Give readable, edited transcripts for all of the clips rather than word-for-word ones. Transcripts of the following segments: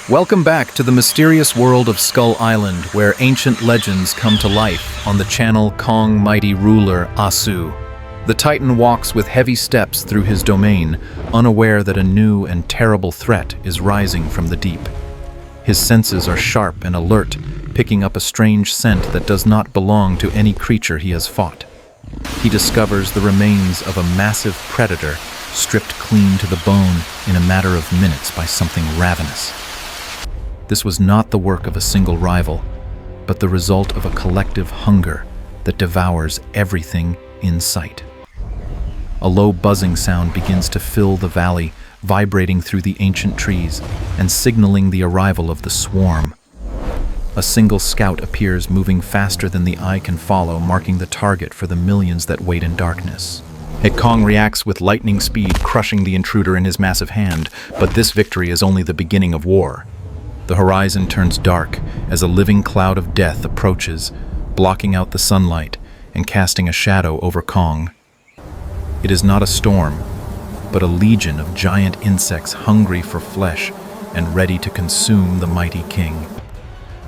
Welcome back to the mysterious world of Skull Island, where ancient legends come to life on the channel Kong Mighty Ruler Asu. The Titan walks with heavy steps through his domain, unaware that a new and terrible threat is rising from the deep. His senses are sharp and alert, picking up a strange scent that does not belong to any creature he has fought. He discovers the remains of a massive predator, stripped clean to the bone in a matter of minutes by something ravenous. This was not the work of a single rival, but the result of a collective hunger that devours everything in sight. A low buzzing sound begins to fill the valley, vibrating through the ancient trees and signaling the arrival of the swarm. A single scout appears, moving faster than the eye can follow, marking the target for the millions that wait in darkness. Kong reacts with lightning speed, crushing the intruder in his massive hand, but this victory is only the beginning of war. The horizon turns dark as a living cloud of death approaches, blocking out the sunlight and casting a shadow over Kong. It is not a storm, but a legion of giant insects hungry for flesh and ready to consume the mighty king.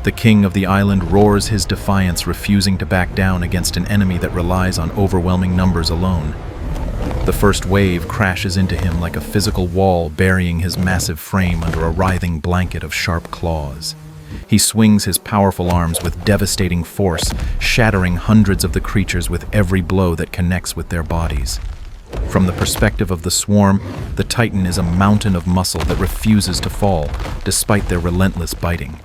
The king of the island roars his defiance, refusing to back down against an enemy that relies on overwhelming numbers alone. The first wave crashes into him like a physical wall, burying his massive frame under a writhing blanket of sharp claws. He swings his powerful arms with devastating force, shattering hundreds of the creatures with every blow that connects with their bodies. From the perspective of the swarm, the Titan is a mountain of muscle that refuses to fall, despite their relentless biting.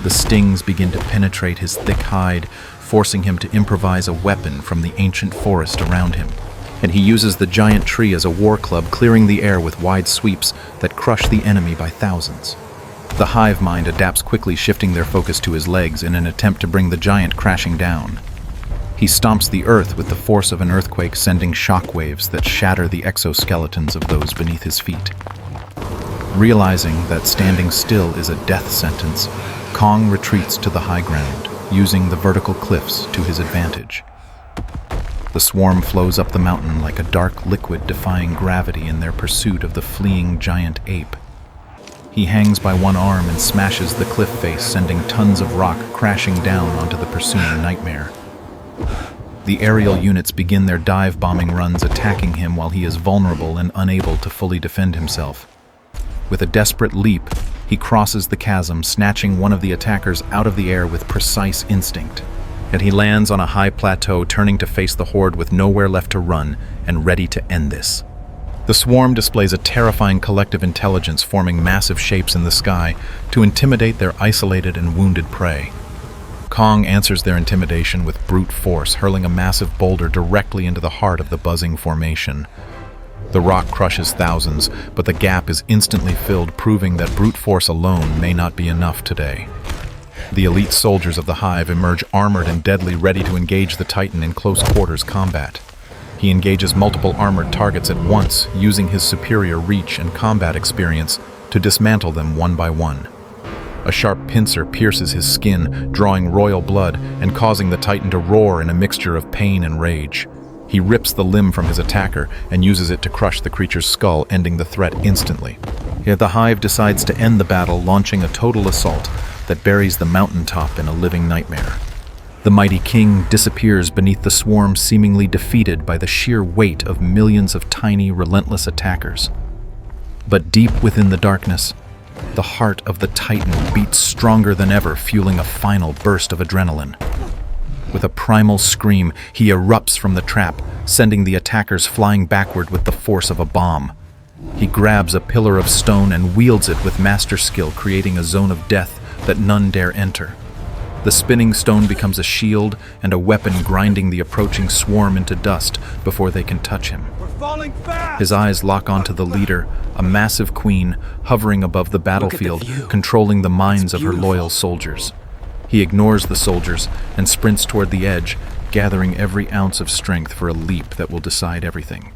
The stings begin to penetrate his thick hide, forcing him to improvise a weapon from the ancient forest around him. And he uses the giant tree as a war club, clearing the air with wide sweeps that crush the enemy by thousands. The hive mind adapts quickly, shifting their focus to his legs in an attempt to bring the giant crashing down. He stomps the earth with the force of an earthquake, sending shockwaves that shatter the exoskeletons of those beneath his feet. Realizing that standing still is a death sentence, Kong retreats to the high ground, using the vertical cliffs to his advantage. The swarm flows up the mountain like a dark liquid, defying gravity in their pursuit of the fleeing giant ape. He hangs by one arm and smashes the cliff face, sending tons of rock crashing down onto the pursuing nightmare. The aerial units begin their dive bombing runs, attacking him while he is vulnerable and unable to fully defend himself. With a desperate leap, he crosses the chasm, snatching one of the attackers out of the air with precise instinct. And he lands on a high plateau, turning to face the horde with nowhere left to run and ready to end this. The swarm displays a terrifying collective intelligence, forming massive shapes in the sky to intimidate their isolated and wounded prey. Kong answers their intimidation with brute force, hurling a massive boulder directly into the heart of the buzzing formation. The rock crushes thousands, but the gap is instantly filled, proving that brute force alone may not be enough today. The elite soldiers of the hive emerge armored and deadly, ready to engage the Titan in close quarters combat. He engages multiple armored targets at once, using his superior reach and combat experience to dismantle them one by one. A sharp pincer pierces his skin, drawing royal blood and causing the Titan to roar in a mixture of pain and rage. He rips the limb from his attacker and uses it to crush the creature's skull, ending the threat instantly. Yet the hive decides to end the battle, launching a total assault that buries the mountaintop in a living nightmare. The mighty king disappears beneath the swarm, seemingly defeated by the sheer weight of millions of tiny, relentless attackers. But deep within the darkness, the heart of the Titan beats stronger than ever, fueling a final burst of adrenaline. With a primal scream, he erupts from the trap, sending the attackers flying backward with the force of a bomb. He grabs a pillar of stone and wields it with master skill, creating a zone of death that none dare enter. The spinning stone becomes a shield and a weapon, grinding the approaching swarm into dust before they can touch him. We're falling fast! His eyes lock onto the leader, a massive queen hovering above the battlefield, controlling the minds of her loyal soldiers. He ignores the soldiers and sprints toward the edge, gathering every ounce of strength for a leap that will decide everything.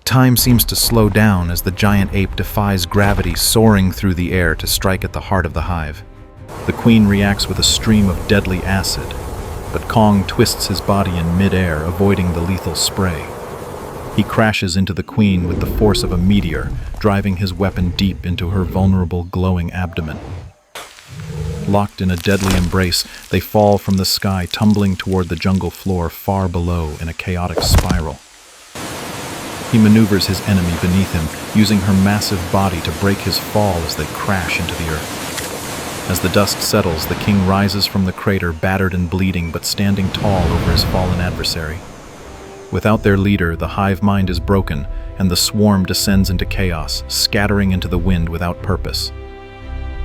Time seems to slow down as the giant ape defies gravity, soaring through the air to strike at the heart of the hive. The queen reacts with a stream of deadly acid, but Kong twists his body in mid-air, avoiding the lethal spray. He crashes into the queen with the force of a meteor, driving his weapon deep into her vulnerable, glowing abdomen. Locked in a deadly embrace, they fall from the sky, tumbling toward the jungle floor far below in a chaotic spiral. He maneuvers his enemy beneath him, using her massive body to break his fall as they crash into the earth. As the dust settles, the king rises from the crater, battered and bleeding, but standing tall over his fallen adversary. Without their leader, the hive mind is broken, and the swarm descends into chaos, scattering into the wind without purpose.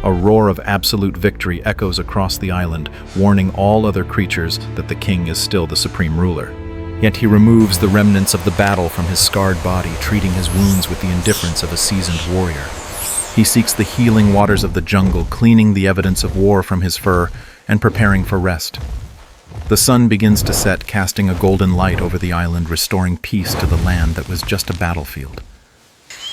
A roar of absolute victory echoes across the island, warning all other creatures that the king is still the supreme ruler. Yet he removes the remnants of the battle from his scarred body, treating his wounds with the indifference of a seasoned warrior. He seeks the healing waters of the jungle, cleaning the evidence of war from his fur and preparing for rest. The sun begins to set, casting a golden light over the island, restoring peace to the land that was just a battlefield.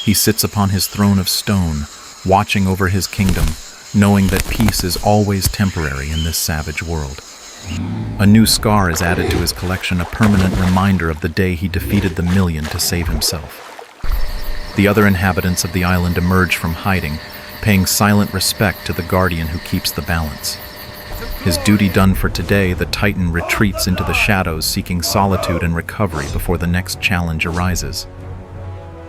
He sits upon his throne of stone, watching over his kingdom, knowing that peace is always temporary in this savage world. A new scar is added to his collection, a permanent reminder of the day he defeated the million to save himself. The other inhabitants of the island emerge from hiding, paying silent respect to the guardian who keeps the balance. His duty done for today, the Titan retreats into the shadows, seeking solitude and recovery before the next challenge arises.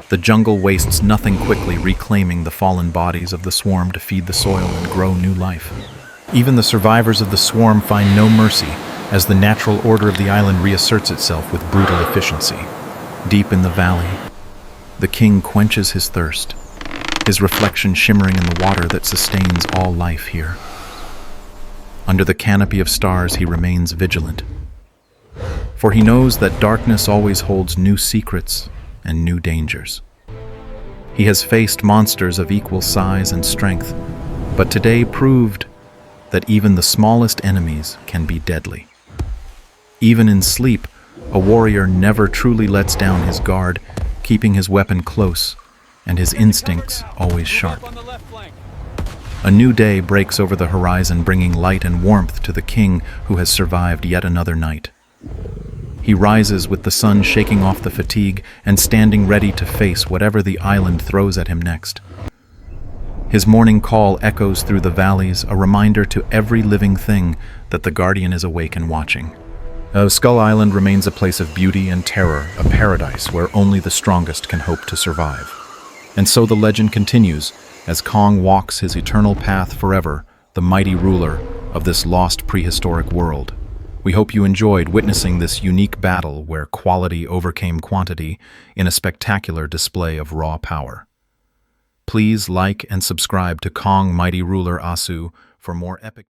The jungle wastes nothing quickly, reclaiming the fallen bodies of the swarm to feed the soil and grow new life. Even the survivors of the swarm find no mercy, as the natural order of the island reasserts itself with brutal efficiency. Deep in the valley, the king quenches his thirst, his reflection shimmering in the water that sustains all life here. Under the canopy of stars, he remains vigilant, for he knows that darkness always holds new secrets and new dangers. He has faced monsters of equal size and strength, but today proved that even the smallest enemies can be deadly. Even in sleep, a warrior never truly lets down his guard, keeping his weapon close and his instincts always sharp. A new day breaks over the horizon, bringing light and warmth to the king who has survived yet another night. He rises with the sun shaking off the fatigue and standing ready to face whatever the island throws at him next. His morning call echoes through the valleys, a reminder to every living thing that the guardian is awake and watching. Skull Island remains a place of beauty and terror, a paradise where only the strongest can hope to survive. And so the legend continues, as Kong walks his eternal path forever, the mighty ruler of this lost prehistoric world. We hope you enjoyed witnessing this unique battle where quality overcame quantity in a spectacular display of raw power. Please like and subscribe to Kong Mighty Ruler Asu for more epic